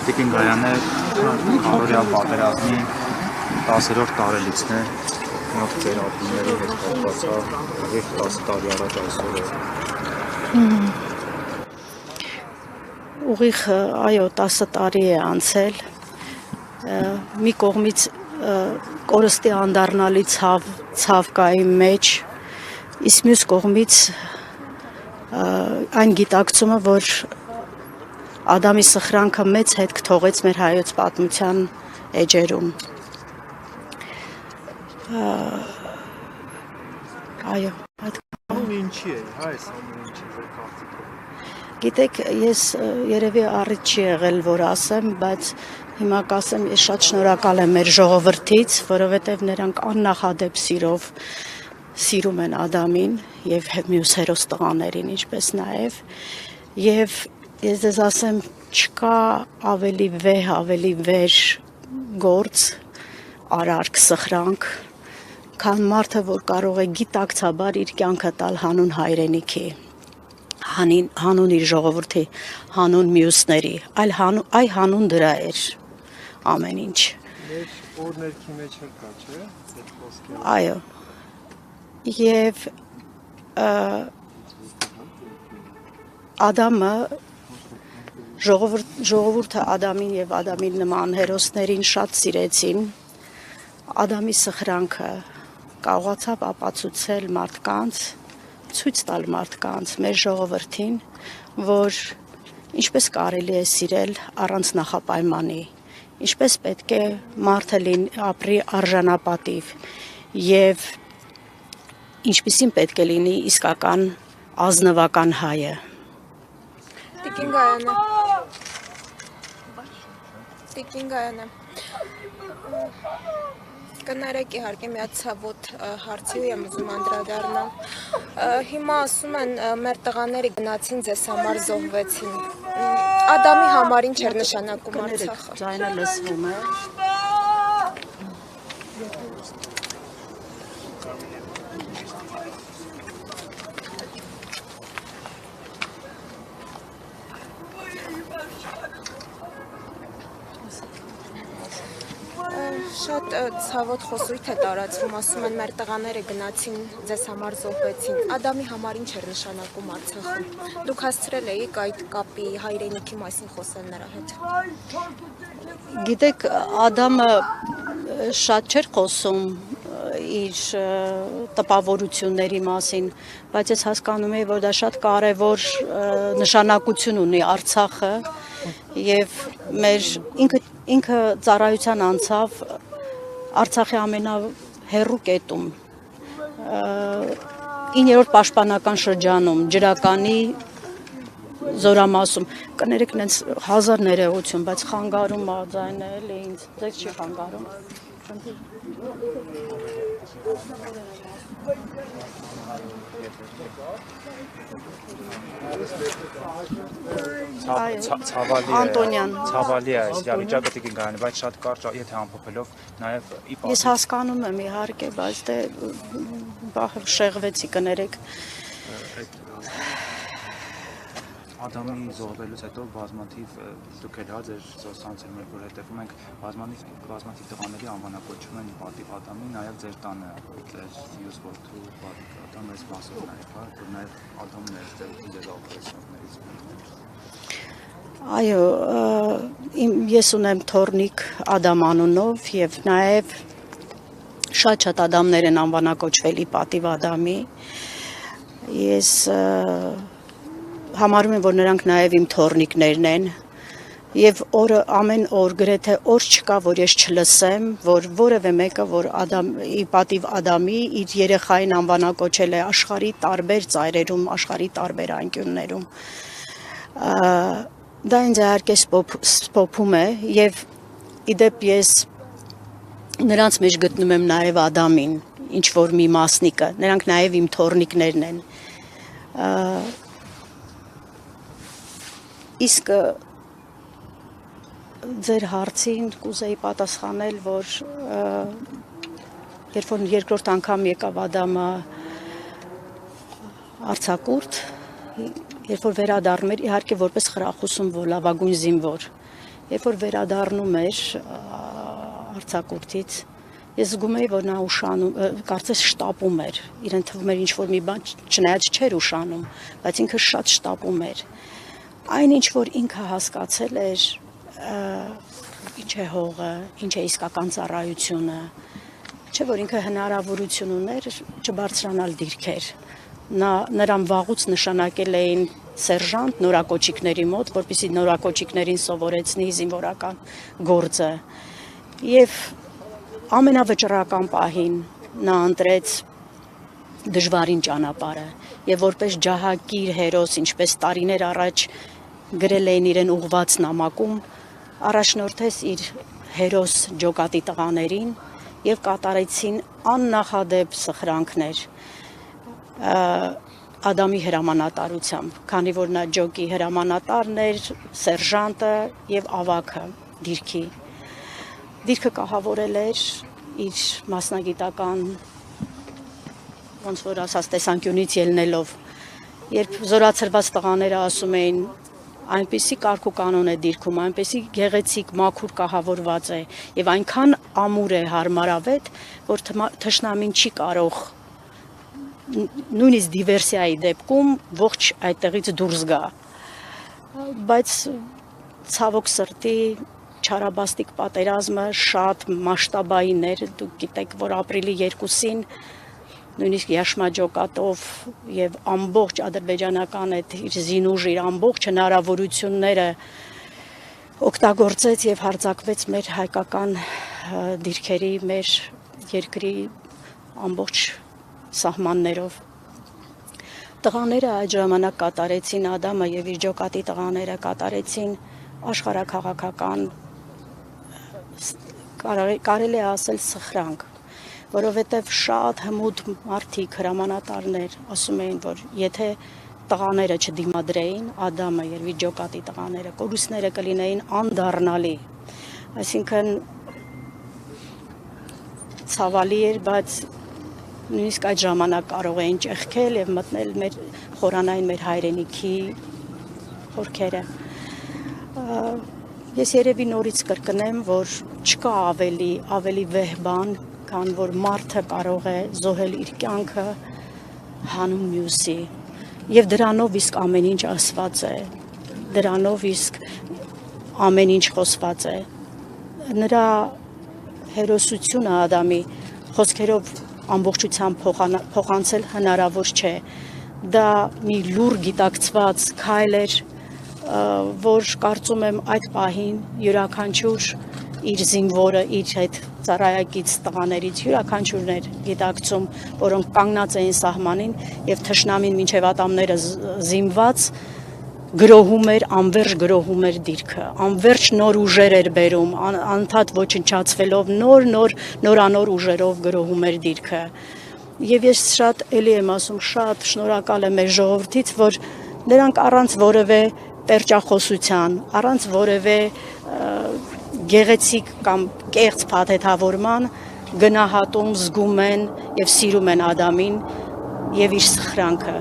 Տիկին Գայանը Քարորիա պատերազմի 10-րդ տարելիցն է, նոր ծերատիների հետ կապվածա և 10 տարի առաջ այսօր է։ Ուղիղ, այո, 10 տարի է անցել, մի կողմից կորստի անդառնալի ցավ կա իմ մեջ, իսկ մյուս կողմից այն գիտակցումը, որ Ադամի սխրանքը մեծ հետք թողեց մեր հայոց պատմության էջերում։ Այո, այդ ինչի է, այս ամեն ինչի ձեր կարծիքով։ Գիտեք, ես երևի առիթ չի եղել, որ ասեմ, բայց հիմա կասեմ, ես շատ շնորհակալ եմ մեր ժողովրդից, որովհետև նրանք աննախադեպ սիրով սիրում են Ադամին եւ մյուս հերոս տղաներին, ինչպես նաեւ եւ ես ձեզ ասեմ, չկա ավելի վեհ, ավելի վեր գործ, արարք, սխրանք, քան մարդը, որ կարող է գիտակցաբար իր կյանքը տալ հանուն հայրենիքի, հանուն իր ժողովրդի, հանուն մյուսների, այ հանուն դրա էր ամեն ինչ։ Մեր օրներքի մեջ էլ կա, չէ՞, այդ խոսքերը։ Այո։ Եվ Ադամը ժողովուրդը Ադամին եւ Ադամին նման հերոսներին շատ սիրեցին։ Ադամի սխրանքը կարողացավ ապացուցել մարդկանց, ցույց տալ մարդկանց, մեր ժողովրդին, որ ինչպես կարելի է սիրել առանց նախապայմանի, ինչպես պետք է մարդը ապրի արժանապատիվ եւ ինչպիսին պետք է լինի իսկական ազնվական հայը։ Տիկին Գայանը, կներեք իհարկե մի հատ ցավոտ հարցի ու եմ ուզում անդրադառնալ։ Հիմա ասում են մեր տղաները գնացին ձեզ համար զոհվեցին։ Ադամի համար ինչ էր նշանակում Արցախը։ Ձայնը լսվում է։ Շատ ցավոտ խոսույթ է տարածվում, ասում են մեր տղաները գնացին ձեզ համար զոհվեցին։ Ադամի համար ինչ էր նշանակում Արցախում։ Դուք հասցրել էիք այդ կապի հայրենիքի մասին խոսել նրա հետ։ Գիտեք, Ադամը շատ չէր խոսում իր տպավորությունների մասին, բայց ես հասկանում եմ, որ դա շատ կարևոր նշանակություն ունի Արցախը եւ մեր ինքը ծառայության անցավ Արցախի ամենահեռու կետում 9-րդ պաշտպանական շրջանում, ջրականի զորամասում, կներեք նենց 1000 ներողություն, բայց խանգարում է ձայնը էլի ինձ, ձեզ չի խանգարում։ Ցավալի է այս իրավիճակը Տիկին Գայանի, բայց շատ կարճ, եթե ամփոփելով նաև Ես հասկանում եմ իհարկե, բայց դե շեղվեցի, կներեք։ Ադամի զոհվելուց հետո բազմաթիվ դուք էլ հա ձեր սոցցանցերում եք որ հետևում ենք բազմաթիվ տղաների անվանակոչում են պատիվ Ադամի, նաև ձեր տանը ձեր մյուս որդու պատիվ Ադամ այս մասով նաև հա, որ նաև Ադամն է ձեր օպերացիաներից։ Այո, ես ունեմ թորնիկ Ադամ անունով եւ նաև շատ Ադամներ են անվանակոչվել ի պատիվ Ադամի։ Ես համարում եմ, որ նրանք նաև իմ թորնիկներն են եւ ամեն օր գրեթե օր չկա, որ ես չլսեմ, որ որևէ մեկը, որ ի պատիվ Ադամի իր երեխային անվանակոչել է աշխարհի տարբեր ծայրերում, աշխարհի տարբեր անկյուններում։ Դա ինձ իհարկե սփոփում է եւ իդեպ ես նրանց մեջ գտնում եմ նաև Ադամին, ինչ որ մի մասնիկը, նրանք նաև իմ թորնիկներն են։ Իսկ ձեր հարցին կուզեի պատասխանել, որ երբ որ երկրորդ անգամ եկավ Ադամը արձակուրդ, երբ որ վերադառնում էր, իհարկե որպես խրախուսում լավագույն զինվոր, երբ որ վերադառնում էր արձակուրդից, ես զգում էի, որ նա ուշանում, կարծես շտապում էր, իրեն թվում էր ինչ-որ մի բան, չնայած չէր ուշանում, բայց ինքը շատ շտապում էր։ Այն ինչ որ ինքը հասկացել էր, ինչ է հողը, ինչ է իսկական ծառայությունը, չէ որ ինքը հնարավորություն ուներ չբարձրանալ դիրքեր։ Նրան վաղուց նշանակել էին սերժանտ նորակոչիկների մոտ, որպեսզի նորակոչիկներին սովորեցնի զինվորական գործը։ Եվ ամենավճռական պահին նա ընտրեց դժվարին ճանապարհը եւ որպես ջահակիր հերոս, ինչպես տարիներ առաջ գրել էին իրեն ուղված նամակում, առաջնորդեց իր հերոս ջոկատի տղաներին եւ կատարեցին աննախադեպ սխրանքներ Ադամի հրամանատարությամբ, քանի որ նա ջոկի հրամանատարն էր, սերժանտը եւ ավագը դիրքի։ Դիրքը կահավորել էր իր մասնագիտական ոնց որ ասած տեսանկյունից ելնելով, երբ զորացրված տղաները ասում էին այնպեսի կարգ ու կանոն է դիրքում, այնպեսի գեղեցիկ մաքուր կահավորված է եւ այնքան ամուր է հարմարավետ, որ թշնամին չի կարող նույնիսկ դիվերսիայի դեպքում ողջ այդտեղից դուրս գա, բայց ցավոք սրտի չարաբաստիկ պատերազմը շատ մասշտաբային էր, դուք գիտեք, որ ապրիլի 2-ին նույնիսկ Յաշմաջոկատով եւ ամբողջ ադրբեջանական այդ իր զինուժ, իր ամբողջ հնարավորությունները օգտագործեց եւ հարձակվեց մեր հայկական դիրքերի, մեր երկրի ամբողջ սահմաններով։ Տղաները այդ ժամանակ կատարեցին, Ադամը եւ իր ջոկատի տղաները կատարեցին աշխարհաքաղաքական, կարելի է ասել սխրանք, որովհետև շատ հմուտ մարդիկ, հրամանատարներ ասում էին, որ եթե տղաները չդիմադրեին, Ադամը եւ իր ջոկատի տղաները, կորուստները կլինեին անդառնալի, այսինքն ցավալի էր, բայց նույնիսկ այդ ժամանակ կարող էին ճեղքել եւ մտնել մեր խորանային մեր հայրենիքի խորքերը։ Ես երևի նորից կրկնեմ, որ չկա ավելի վեհ բան, քան որ մարդը կարող է զոհել իր կյանքը հանուն մյուսի եւ դրանով իսկ ամեն ինչ ասված է, դրանով իսկ ամեն ինչ խոսված է։ Նրա հերոսությունը Ադամի խոսքերով ամբողջությամբ փոխանցել հնարավոր չէ։ Դա մի լուր գիտակցված քայլ էր, որ կարծում եմ այդ պահին յուրաքանչյուր իր զինվորը, իր այդ ծառայակից տղաներից յուրաքանչյուրն էր գիտակցում, որոնք կանգնած էին սահմանին եւ թշնամին մինչեւ ատամները զինված գրոհում էր, անverջ գրոհում էր դիրքը, անverջ նոր ուժեր էր բերում, անընդհատ ոչնչացվելով նորանոր ուժերով գրոհում էր դիրքը։ Եվ ես շատ էլի եմ ասում, շատ շնորհակալ եմ մեր ժողովրդից, որ նրանք առանց որևէ պերճախոսության, առանց որևէ գեղեցիկ կամ կեղծ փաթեթավորման գնահատում, զգում են եւ սիրում են Ադամին եւ իր սխրանքը։